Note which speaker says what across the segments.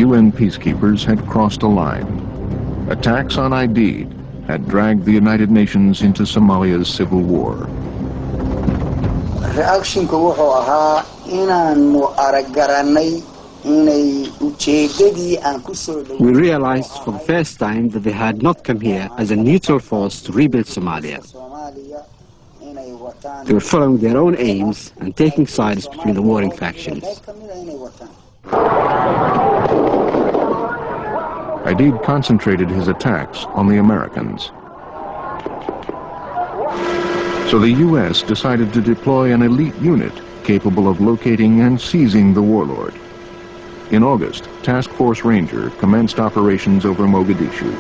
Speaker 1: UN peacekeepers had crossed a line. Attacks on Aidids had dragged the United Nations into Somalia's civil war.
Speaker 2: We realized for the first time that they had not come here as a neutral force to rebuild Somalia. They were following their own aims and taking sides between the warring factions.
Speaker 1: Aidids concentrated his attacks on the Americans. So the U.S. decided to deploy an elite unit capable of locating and seizing the warlord. In August, Task Force Ranger commenced operations over Mogadishu.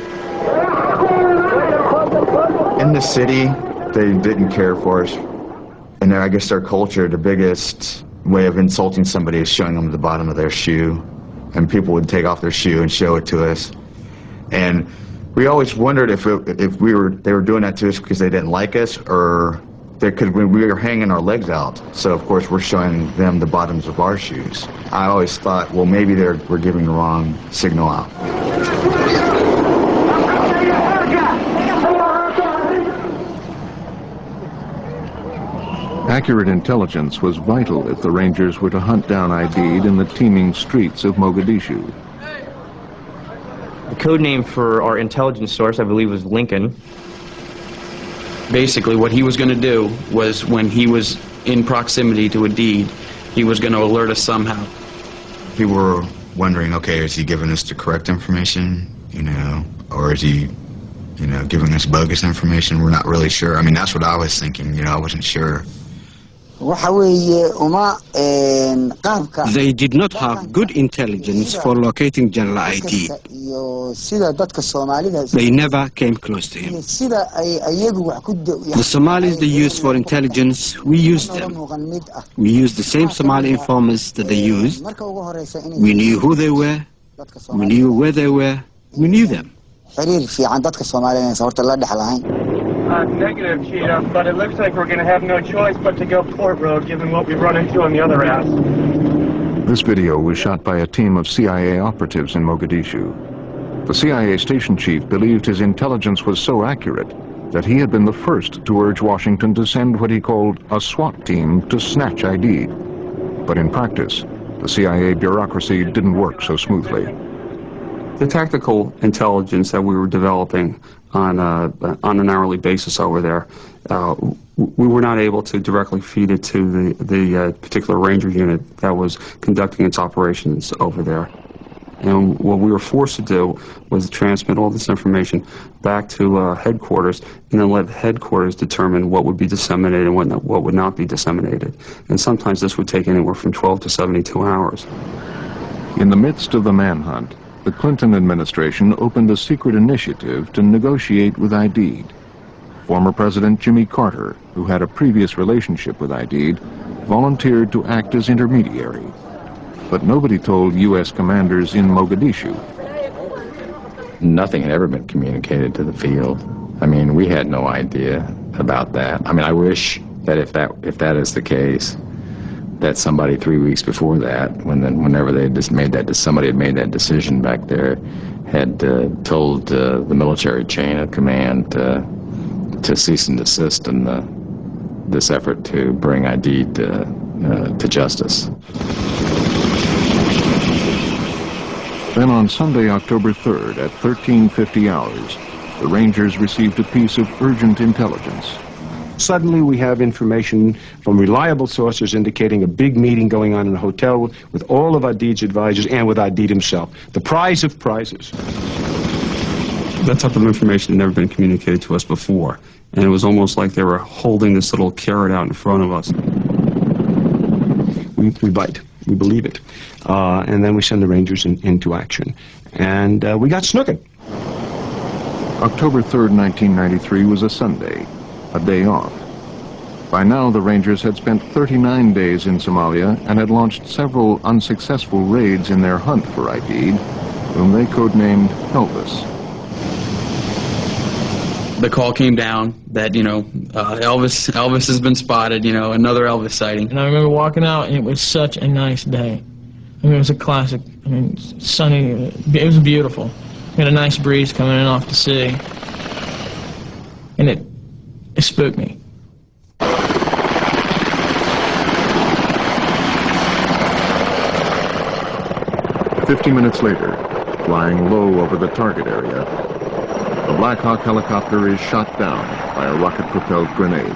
Speaker 3: In the city, they didn't care for us. And I guess their culture, the biggest way of insulting somebody is showing them the bottom of their shoe. And people would take off their shoe and show it to us. And we always wondered if they were doing that to us because they didn't like us, or because we were hanging our legs out. So of course we're showing them the bottoms of our shoes. I always thought, well, maybe we're giving the wrong signal out.
Speaker 1: Accurate intelligence was vital if the Rangers were to hunt down Aidids in the teeming streets of Mogadishu.
Speaker 4: The code name for our intelligence source, I believe, was Lincoln. Basically, what he was going to do was, when he was in proximity to Aidids, he was going to alert us somehow.
Speaker 3: People were wondering, okay, is he giving us the correct information, or is he, giving us bogus information? We're not really sure. I mean, that's what I was thinking, I wasn't sure.
Speaker 2: They did not have good intelligence for locating General Aidids. They never came close to him. The Somalis they used for intelligence, we used them. We used the same Somali informers that they used. We knew who they were, we knew where they were, we knew them.
Speaker 5: Negative, Cheetah, but it looks like we're going to have no choice but to go port road, given what we've run into on the other ass.
Speaker 1: This video was shot by a team of CIA operatives in Mogadishu. The CIA station chief believed his intelligence was so accurate that he had been the first to urge Washington to send what he called a SWAT team to snatch Aidids. But in practice, the CIA bureaucracy didn't work so smoothly.
Speaker 6: The tactical intelligence that we were developing on an hourly basis over there, we were not able to directly feed it to the particular ranger unit that was conducting its operations over there. And what we were forced to do was transmit all this information back to headquarters, and then let headquarters determine what would be disseminated and what would not be disseminated. And sometimes this would take anywhere from 12 to 72 hours.
Speaker 1: In the midst of the manhunt, the Clinton administration opened a secret initiative to negotiate with Aidids. Former President Jimmy Carter, who had a previous relationship with Aidids, volunteered to act as intermediary. But nobody told U.S. commanders in Mogadishu.
Speaker 7: Nothing had ever been communicated to the field. I mean, we had no idea about that. I mean, I wish that if that is the case, that somebody 3 weeks before that, whenever they just somebody had made that decision back there, had told the military chain of command to cease and desist in this effort to bring Aidids to justice.
Speaker 1: Then on Sunday, October 3rd, at 1350 hours, the Rangers received a piece of urgent intelligence.
Speaker 8: Suddenly we have information from reliable sources indicating a big meeting going on in a hotel with all of Aidids advisors and with Aidids himself. The prize of prizes.
Speaker 6: That type of information had never been communicated to us before, and it was almost like they were holding this little carrot out in front of us.
Speaker 8: We bite. We believe it. And then we send the Rangers into action. And we got snookered.
Speaker 1: October 3rd, 1993 was a Sunday, a day off. By now, the Rangers had spent 39 days in Somalia and had launched several unsuccessful raids in their hunt for Aidids, whom they codenamed Elvis.
Speaker 4: The call came down that, Elvis has been spotted, another Elvis sighting.
Speaker 5: And I remember walking out, and it was such a nice day. I mean, it was a classic
Speaker 9: I mean, sunny. It was beautiful. We had a nice breeze coming in off the sea, and it spooked me.
Speaker 1: 50 minutes later, flying low over the target area, the Black Hawk helicopter is shot down by a rocket-propelled grenade.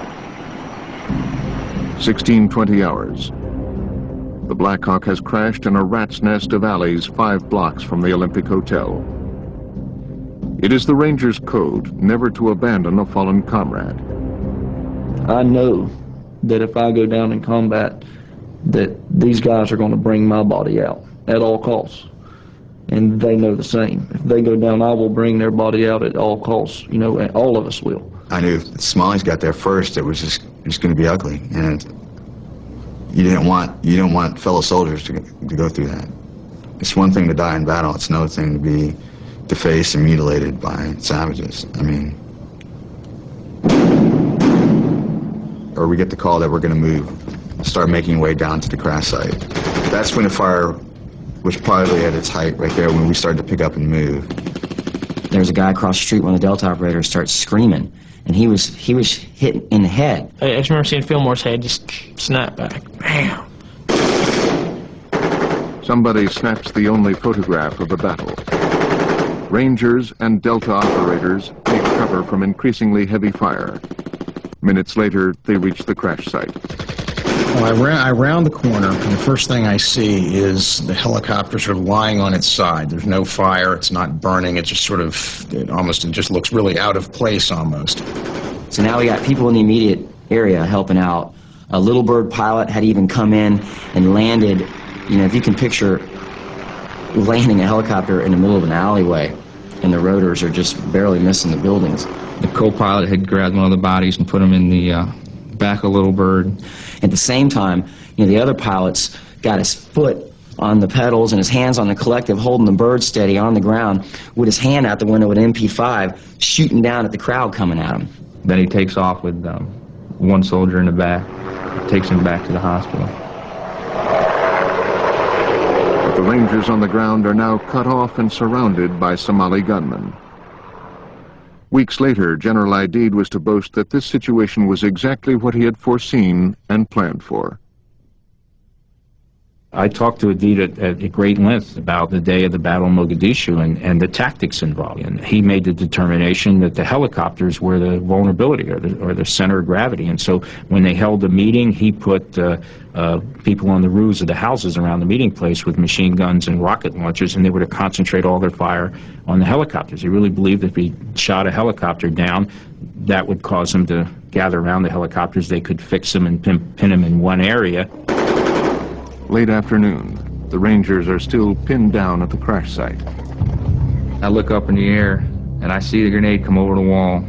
Speaker 1: 16-20 hours. The Black Hawk has crashed in a rat's nest of alleys 5 blocks from the Olympic Hotel. It is the Rangers' code never to abandon a fallen comrade.
Speaker 10: I know that if I go down in combat, that these guys are going to bring my body out at all costs. And they know the same. If they go down, I will bring their body out at all costs. You know, and all of us will.
Speaker 3: I knew if the Somalis got there first, it was just going to be ugly, and you didn't want fellow soldiers to go through that. It's one thing to die in battle. It's another thing to be defaced and mutilated by savages. I mean, or we get the call that we're going to move, start making way down to the crash site. That's when the fire was probably at its height right there, when we started to pick up and move.
Speaker 11: There was a guy across the street, one of the Delta operators, starts screaming, and he was hit in the head.
Speaker 9: I just remember seeing Fillmore's head just snap back. Bam!
Speaker 1: Somebody snaps the only photograph of the battle. Rangers and Delta operators take cover from increasingly heavy fire. Minutes later, they reach the crash site.
Speaker 12: Well, I round the corner, and the first thing I see is the helicopter sort of lying on its side. There's no fire, it's not burning, it just sort of, it just looks really out of place almost.
Speaker 11: So now we got people in the immediate area helping out. A Little Bird pilot had even come in and landed, you know, if you can picture landing a helicopter in the middle of an alleyway, and the rotors are just barely missing the buildings.
Speaker 13: The co-pilot had grabbed one of the bodies and put them in the back of Little Bird.
Speaker 11: At the same time, you know, the other pilot's got his foot on the pedals and his hands on the collective, holding the bird steady on the ground, with his hand out the window with an MP5, shooting down at the crowd coming at him.
Speaker 13: Then he takes off with one soldier in the back, takes him back to the hospital.
Speaker 1: But the Rangers on the ground are now cut off and surrounded by Somali gunmen. Weeks later, General Aidids was to boast that this situation was exactly what he had foreseen and planned for.
Speaker 14: I talked to Aidids at great length about the day of the Battle of Mogadishu and the tactics involved. And he made the determination that the helicopters were the vulnerability or the center of gravity. And so when they held the meeting, he put people on the roofs of the houses around the meeting place with machine guns and rocket launchers, and they were to concentrate all their fire on the helicopters. He really believed if he shot a helicopter down, that would cause them to gather around the helicopters. They could fix them and pin them in one area.
Speaker 1: Late afternoon, the Rangers are still pinned down at the crash site.
Speaker 13: I look up in the air, and I see the grenade come over the wall.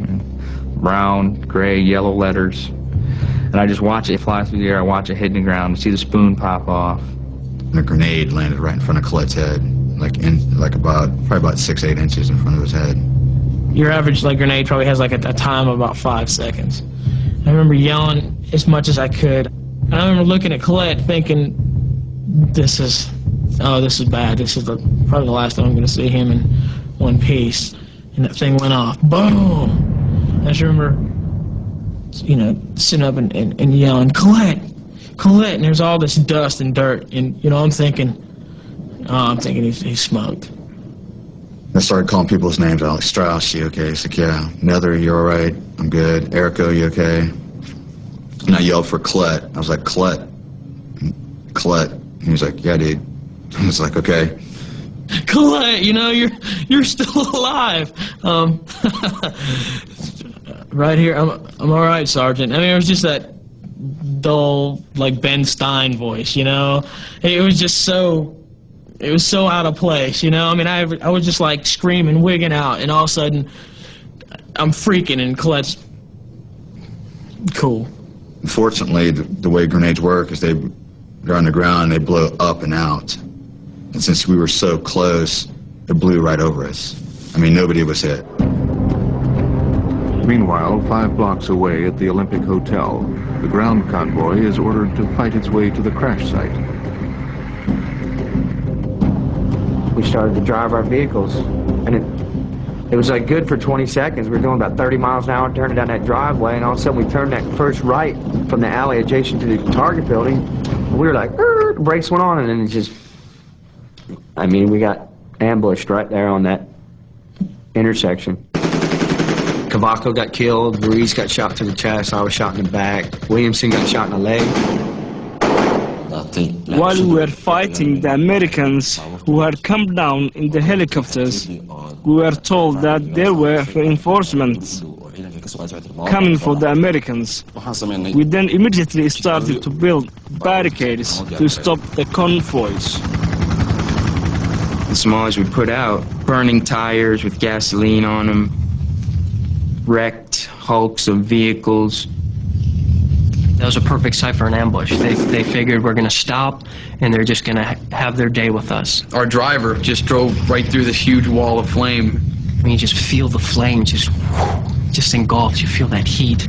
Speaker 13: Brown, gray, yellow letters. And I just watch it fly through the air. I watch it hit the ground, see the spoon pop off.
Speaker 3: The grenade landed right in front of Colette's head, probably about 6-8 inches in front of his head.
Speaker 9: Your average grenade probably has a time of about 5 seconds. I remember yelling as much as I could. And I remember looking at Colette thinking, this is bad. This is probably the last time I'm going to see him in one piece. And that thing went off. Boom! I just remember, you know, sitting up and yelling, Colette! Colette! And there's all this dust and dirt. And, you know, I'm thinking he's smoked.
Speaker 3: I started calling people's names. I was like, Strauss, you okay? He's like, yeah. Nether, you all right? I'm good. Erico, you okay? And I yelled for Colette. I was like, Colette. Colette. And he was like, yeah, dude. I was like, okay.
Speaker 9: Colette, you know, you're still alive. Right here, I'm all right, Sergeant. I mean, it was just that dull, Ben Stein voice, you know. It was just so out of place, you know. I mean, I was just screaming, wigging out, and all of a sudden, I'm freaking, and Colette's cool.
Speaker 3: Unfortunately, the way grenades work is they're on the ground, they blow up and out. And since we were so close, it blew right over us. I mean, nobody was hit.
Speaker 1: Meanwhile, 5 blocks away at the Olympic Hotel, the ground convoy is ordered to fight its way to the crash site.
Speaker 15: we started to drive our vehicles. And it was like good for 20 seconds. We were doing about 30 miles an hour turning down that driveway, and all of a sudden we turned that first right from the alley adjacent to the Target building. And we were like, brakes went on, and then it just, I mean, we got ambushed right there on that intersection. Cavaco got killed, Ruiz got shot to the chest, I was shot in the back, Williamson got shot in the leg.
Speaker 16: While we were fighting the Americans who had come down in the helicopters, we were told that there were reinforcements coming for the Americans. We then immediately started to build barricades to stop the convoys.
Speaker 4: The Somalis would put out burning tires with gasoline on them, wrecked hulks of vehicles.
Speaker 17: That was a perfect site for an ambush. They figured we're going to stop, and they're just going to have their day with us.
Speaker 4: Our driver just drove right through this huge wall of flame.
Speaker 17: I mean, you just feel the flame just engulfs. You feel that heat.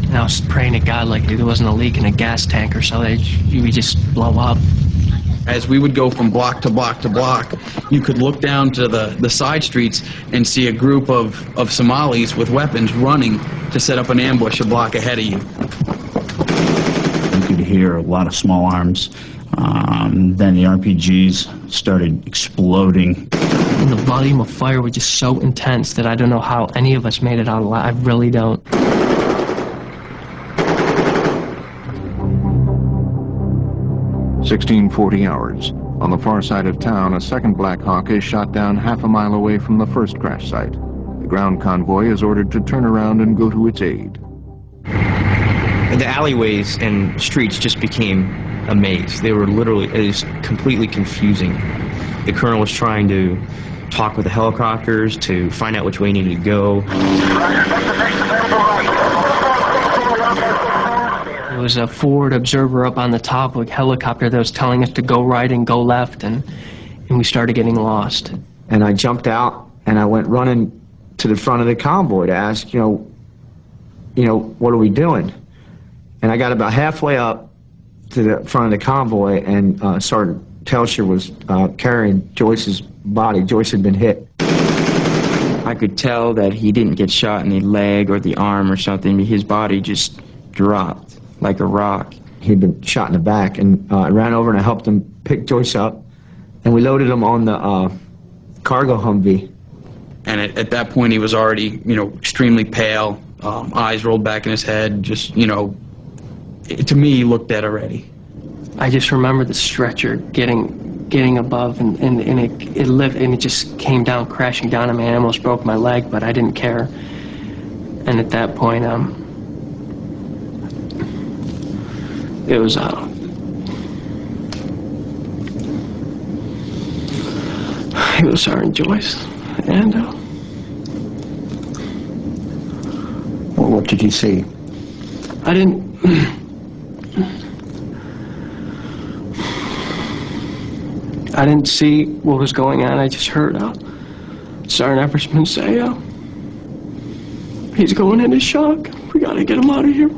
Speaker 17: And I was praying to God like there wasn't a leak in a gas tank or so that we just blow up.
Speaker 4: As we would go from block to block to block, you could look down to the side streets and see a group of Somalis with weapons running to set up an ambush a block ahead of you.
Speaker 18: You could hear a lot of small arms. Then the RPGs started exploding.
Speaker 17: And the volume of fire was just so intense that I don't know how any of us made it out alive. I really don't.
Speaker 1: "1640 hours. On the far side of town, a second Black Hawk is shot down half a mile away from the first crash site. The ground convoy is ordered to turn around and go to its aid.
Speaker 15: The alleyways and streets just became a maze. They were literally, it was completely confusing. The colonel was trying to talk with the helicopters to find out which way he needed to go.
Speaker 17: There was a forward observer up on the top of a helicopter that was telling us to go right and go left, and we started getting lost.
Speaker 15: And I jumped out and I went running to the front of the convoy to ask, you know, what are we doing? And I got about halfway up to the front of the convoy, and Sergeant Telscher was carrying Joyce's body. Joyce had been hit.
Speaker 4: I could tell that he didn't get shot in the leg or the arm or something. His body just dropped like a rock.
Speaker 15: He'd been shot in the back, and I ran over and I helped him pick Joyce up, and we loaded him on the cargo Humvee.
Speaker 4: And at that point, he was already, extremely pale, eyes rolled back in his head, just, to me, he looked dead already.
Speaker 17: I just remember the stretcher getting above, and it lifted, and it just came down, crashing down on me. I almost broke my leg, but I didn't care. And at that point, it was Sergeant Joyce, and
Speaker 12: well, what did you see?
Speaker 17: I didn't. I didn't see what was going on. I just heard Sergeant Eversman say, he's going into shock. We gotta get him out of here.